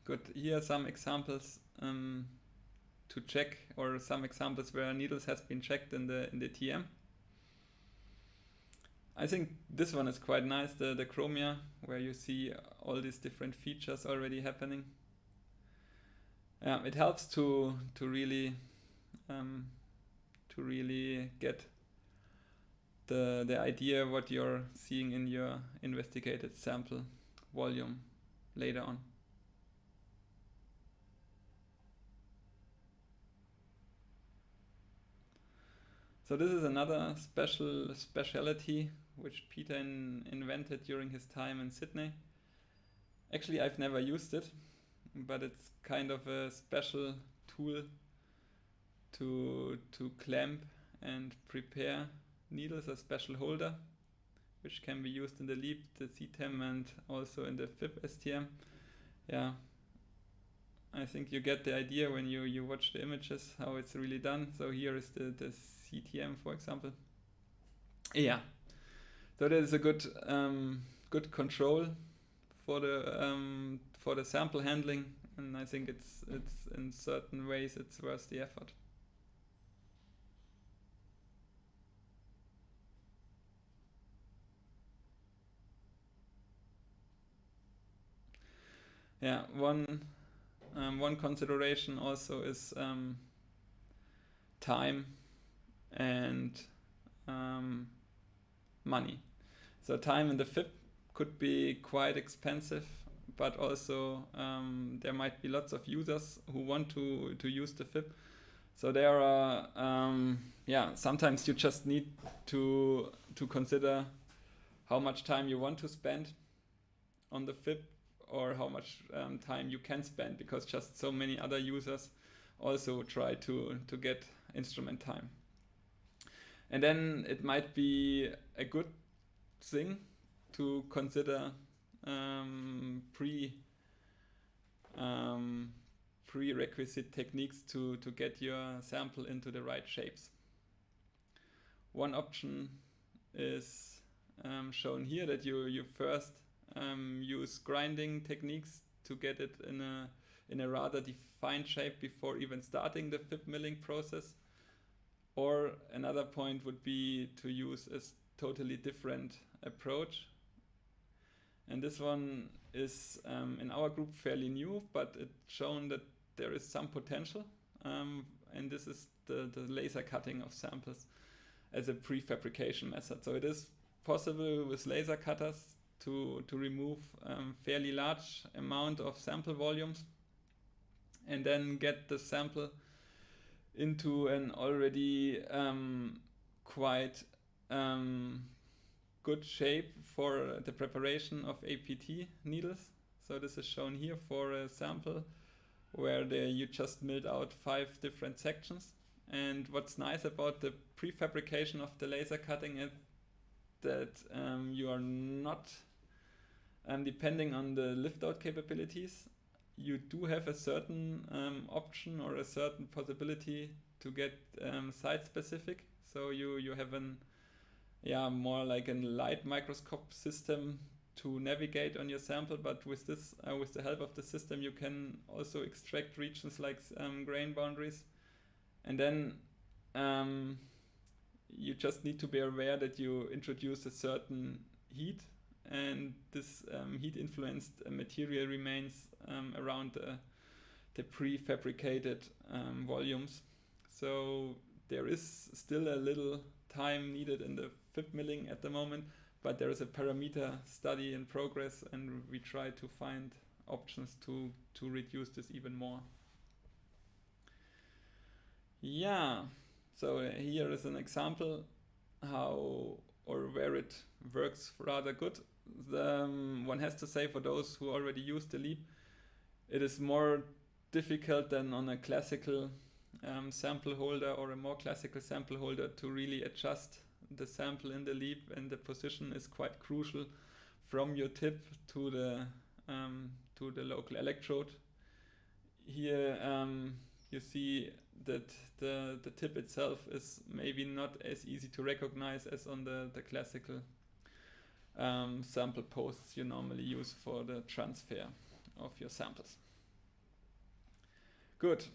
Good. Here are some examples to check, or some examples where needles has been checked in the TM. I think this one is quite nice, the chromia, where you see all these different features already happening. It helps to really get the idea what you're seeing in your investigated sample volume later on. So this is another specialty which Peter invented during his time in Sydney. Actually, I've never used it, but it's kind of a special tool to clamp and prepare needles, a special holder, which can be used in the LEAP, the CTEM, and also in the Fib STM. Yeah, I think you get the idea when you watch the images, how it's really done. So here is the CTM, for example. Yeah, so that is a good control for the sample handling, and I think it's in certain ways it's worth the effort. Yeah, one consideration also is time and money. So time in the Fib could be quite expensive, but also there might be lots of users who want to use the Fib. So there are sometimes you just need to consider how much time you want to spend on the Fib, or how much time you can spend, because just so many other users also try to get instrument time. And then it might be a good thing to consider prerequisite techniques to get your sample into the right shapes. One option is shown here, that you first use grinding techniques to get it in a rather defined shape before even starting the Fib milling process. Or another point would be to use a totally different approach. And this one is in our group fairly new, but it's shown that there is some potential. And this is the laser cutting of samples as a prefabrication method. So it is possible with laser cutters to remove fairly large amount of sample volumes and then get the sample into an already quite good shape for the preparation of APT needles. So this is shown here for a sample where you just milled out 5 different sections. And what's nice about the prefabrication of the laser cutting is that you are not depending on the lift-out capabilities. You do have a certain option or a certain possibility to get site-specific. So you have more like a light microscope system to navigate on your sample, but with this, with the help of the system, you can also extract regions like grain boundaries. And then you just need to be aware that you introduce a certain heat, and this heat-influenced material remains around the prefabricated volumes. So there is still a little time needed in the Fib milling at the moment, but there is a parameter study in progress, and we try to find options to reduce this even more. Yeah, so here is an example how or where it works rather good. One has to say, for those who already use the LEAP, it is more difficult than on a classical sample holder or a more classical sample holder to really adjust the sample in the LEAP, and the position is quite crucial from your tip to the local electrode. Here you see that the tip itself is maybe not as easy to recognize as on the classical sample posts you normally use for the transfer of your samples. Good,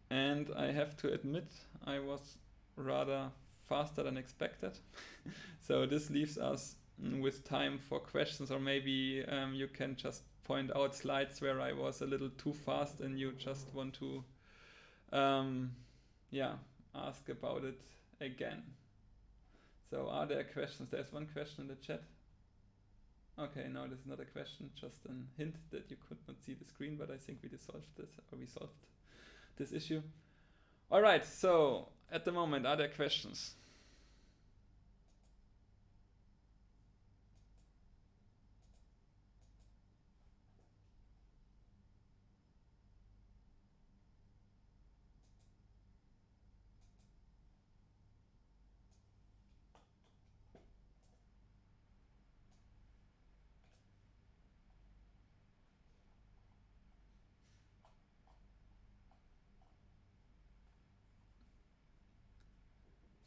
and I have to admit I was rather faster than expected. So this leaves us with time for questions, or maybe you can just point out slides where I was a little too fast and you just want to ask about it again. So are there questions? There's one question in the chat. Okay, no, this is not a question, just a hint that you could not see the screen, but I think we solved this issue. All right, so at the moment, are there questions?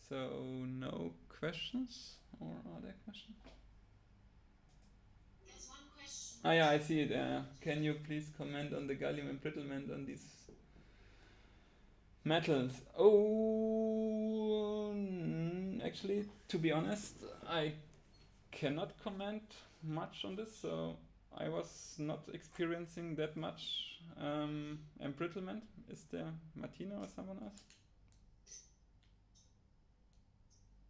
So no questions, or are there questions? There's one question. Ah, yeah, I see it. Can you please comment on the gallium embrittlement on these metals? Oh, actually, to be honest, I cannot comment much on this. So I was not experiencing that much embrittlement. Is there Martina or someone else?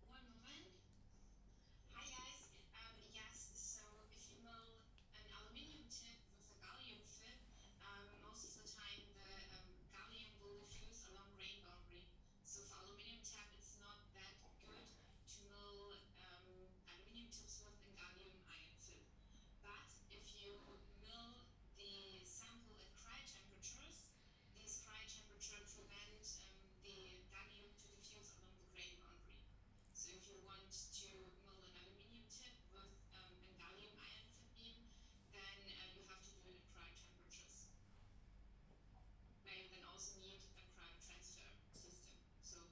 One moment. Hi guys. Yes. So if you mill an aluminium tip with a gallium fib, most of the time the gallium will diffuse along grain boundary. So for aluminium tap, it's not that good to mill aluminium tips with a gallium ion fib. But if you mill the sample at cryo temperatures, these cryo temperatures prevent the gallium to diffuse along the grain boundary. So if you want to mill an aluminium tip with a gallium ion fib beam, then you have to do it at cryo temperatures, where you then also need a cryo transfer system. So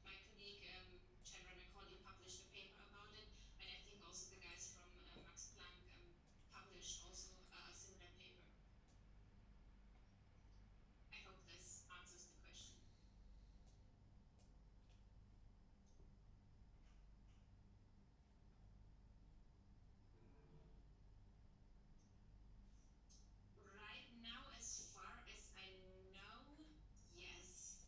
my colleague Chandra Macaulay published a paper about it, and I think also the guys from Max Planck published also a similar paper. I hope this answers the question. Right now, as far as I know, yes.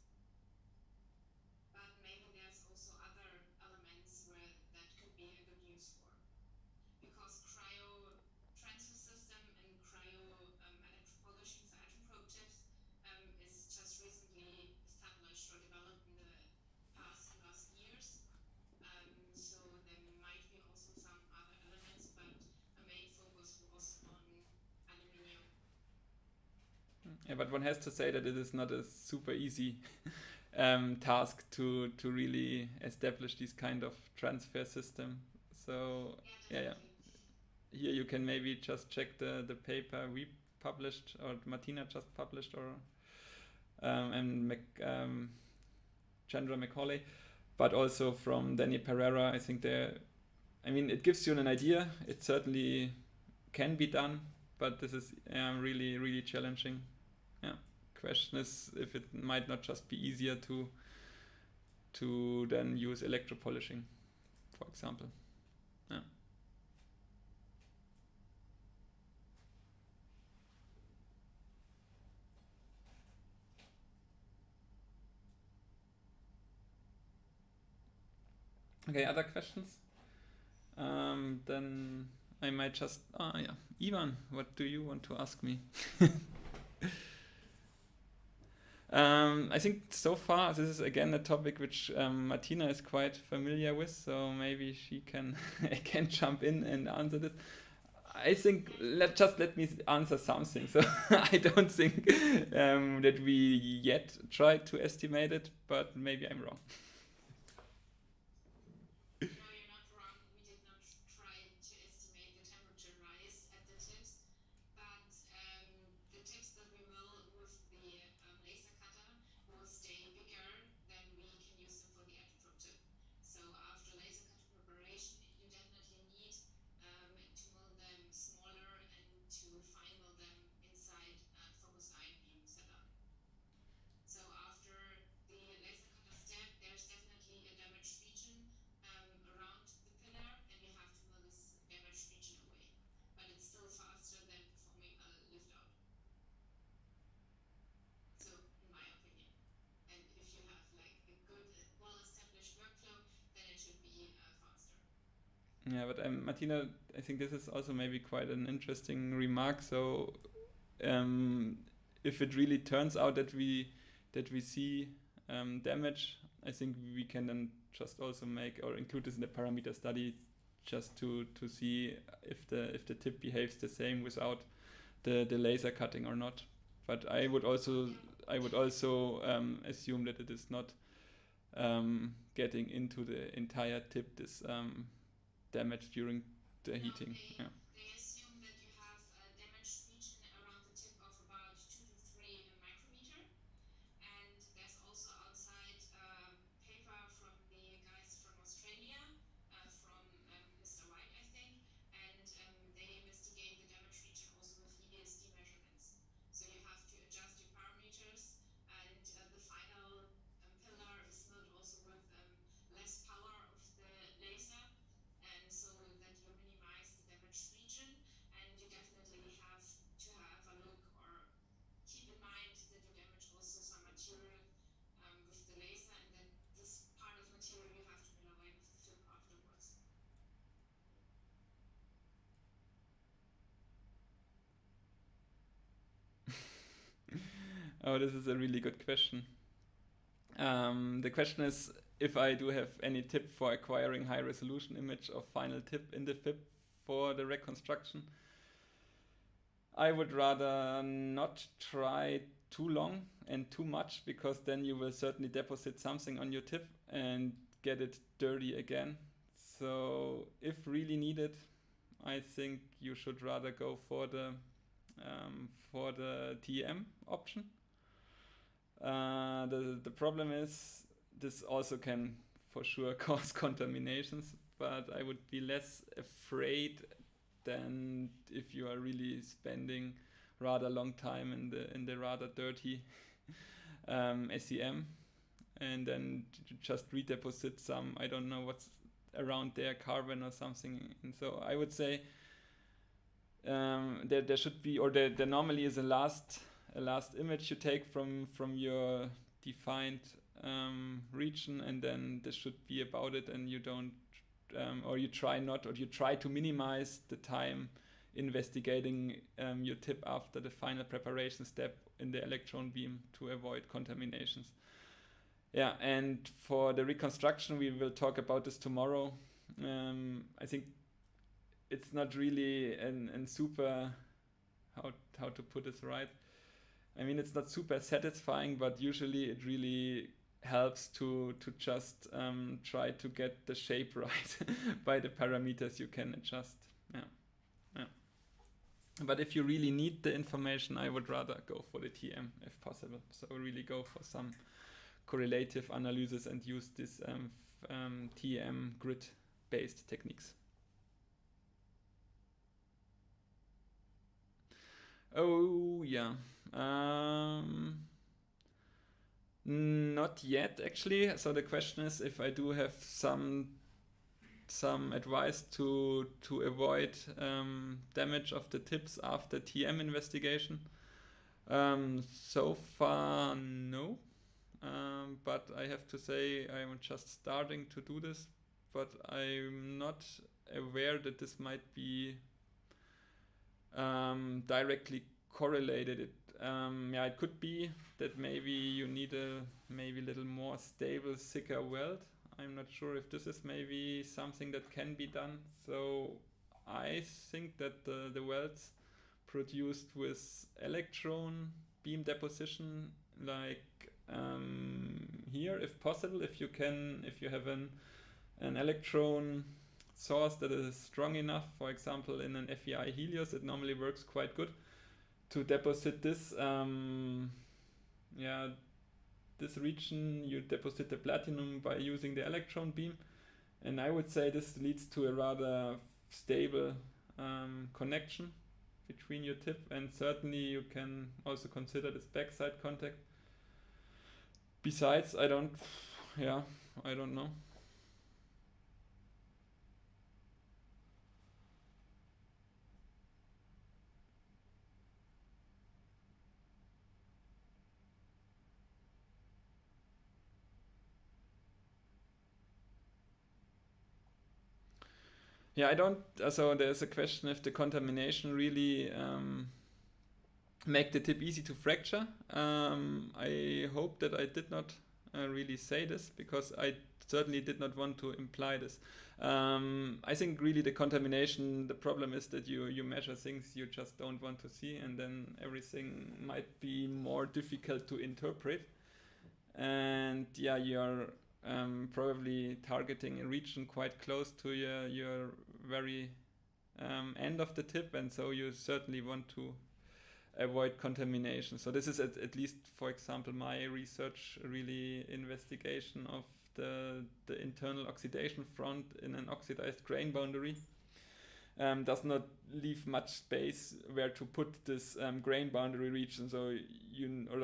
But maybe there's also other elements where that could be a good use for. Because cryo transfer system and cryo electropolishing, so atom probe tips, is just recently established or developed in the last years. So there might be also some other elements, but a main focus was on aluminium. Yeah, but one has to say that it is not a super easy task to really establish this kind of transfer system. So yeah, here you can maybe just check the paper we published or Martina just published, or and Chandra Macaulay, but also from Danny Pereira. I think I mean, it gives you an idea. It certainly can be done, but this is really, really challenging. Yeah. Question is if it might not just be easier to then use electropolishing, for example. Yeah. Okay, other questions? Then I might just yeah. Ivan, what do you want to ask me? I think so far this is again a topic which Martina is quite familiar with, so maybe she can can jump in and answer this. I think let me answer something. So I don't think that we yet tried to estimate it, but maybe I'm wrong. No, you're not wrong. We did not try to estimate the temperature rise at the tips, but the tips that we mill with the laser cutter will stay bigger than we can use them for the atom probe tip. So after laser cutter preparation, you definitely need to mill them smaller and to fine mill them inside focused ion beam setup. So after the laser cutter step, there's definitely a damaged region around the pillar, and you have to mill this damaged region away. But it's still faster than performing a lift out. So, in my opinion. And if you have like a good, well-established workflow, then it should be faster. Yeah, but Martina, I think this is also maybe quite an interesting remark. So if it really turns out that we see damage, I think we can then just also make or include this in the parameter study, just to see if the tip behaves the same without the laser cutting or not. But I would also assume that it is not getting into the entire tip this damage during the heating. They, Yeah. they assume that you have a damaged region around the tip of about 2 to 3 micrometer. And there's also outside a paper from the guys Oh, this is a really good question. The question is if I do have any tip for acquiring high resolution image of final tip in the Fib for the reconstruction. I would rather not try too long and too much, because then you will certainly deposit something on your tip and get it dirty again. So if really needed, I think you should rather go for the TM option. The problem is this also can for sure cause contaminations, but I would be less afraid than if you are really spending rather long time in the rather dirty SEM, and then just redeposit some, I don't know what's around there, carbon or something. And so I would say there should be, or there normally is a last image you take from your defined region, and then this should be about it, and you don't or you try to minimize the time investigating your tip after the final preparation step in the electron beam to avoid contaminations. Yeah, and for the reconstruction, we will talk about this tomorrow. I think it's not really an super, how to put this right. I mean, it's not super satisfying, but usually it really helps to just try to get the shape right by the parameters you can adjust. Yeah. But if you really need the information, I would rather go for the TM if possible. So really go for some correlative analysis and use this TM grid-based techniques. Oh yeah. Not yet actually. So the question is if I do have some advice to avoid damage of the tips after TM investigation. So far no. But I have to say I'm just starting to do this, but I'm not aware that this might be directly correlated. It could be that maybe you need a little more stable, thicker weld. I'm not sure if this is maybe something that can be done. So I think that the welds produced with electron beam deposition, like here, if possible, if you have an electron source that is strong enough, for example in an FEI Helios, it normally works quite good to deposit this this region. You deposit the platinum by using the electron beam, and I would say this leads to a rather stable connection between your tip, and certainly you can also consider this backside contact. Besides, I don't know. Yeah, I don't. So there's a question if the contamination really make the tip easy to fracture. I hope that I did not really say this, because I certainly did not want to imply this. I think really the contamination, the problem is that you measure things you just don't want to see, and then everything might be more difficult to interpret. And yeah, you're probably targeting a region quite close to your very end of the tip, and so you certainly want to avoid contamination. So this is at least, for example, my research really investigation of the internal oxidation front in an oxidized grain boundary. Does not leave much space where to put this grain boundary region. So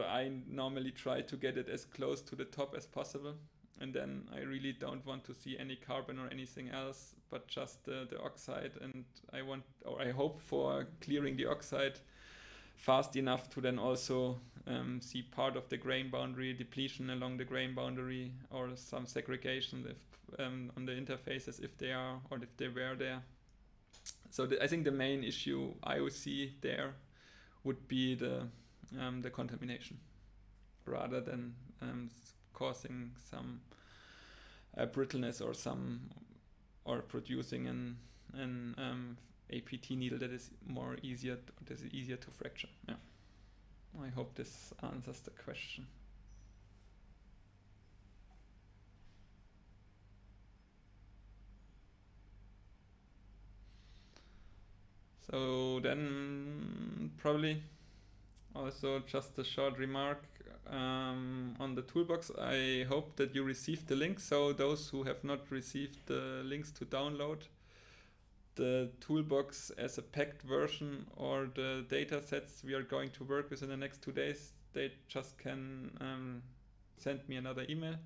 I normally try to get it as close to the top as possible, and then I really don't want to see any carbon or anything else, but just the oxide. And I hope for clearing the oxide fast enough to then also see part of the grain boundary, depletion along the grain boundary, or some segregation on the interfaces if they are, or if they were there. So I think the main issue I would see there would be the contamination. rather than causing some brittleness or producing an APT needle that is easier to fracture. Yeah. I hope this answers the question. So then probably also just a short remark on the toolbox. I hope that you received the link. So those who have not received the links to download the toolbox as a packed version or the data sets we are going to work with in the next 2 days, they just can send me another email.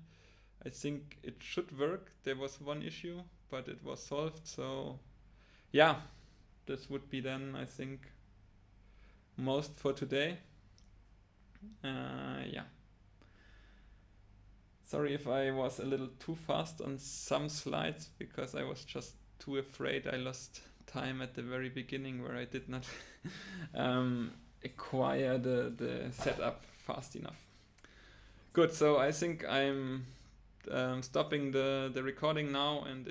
I think it should work. There was one issue, but it was solved. So yeah, this would be then, I think, most for today. Yeah. Sorry if I was a little too fast on some slides, because I was just too afraid I lost time at the very beginning where I did not acquire the setup fast enough. Good, so I think I'm stopping the recording now, and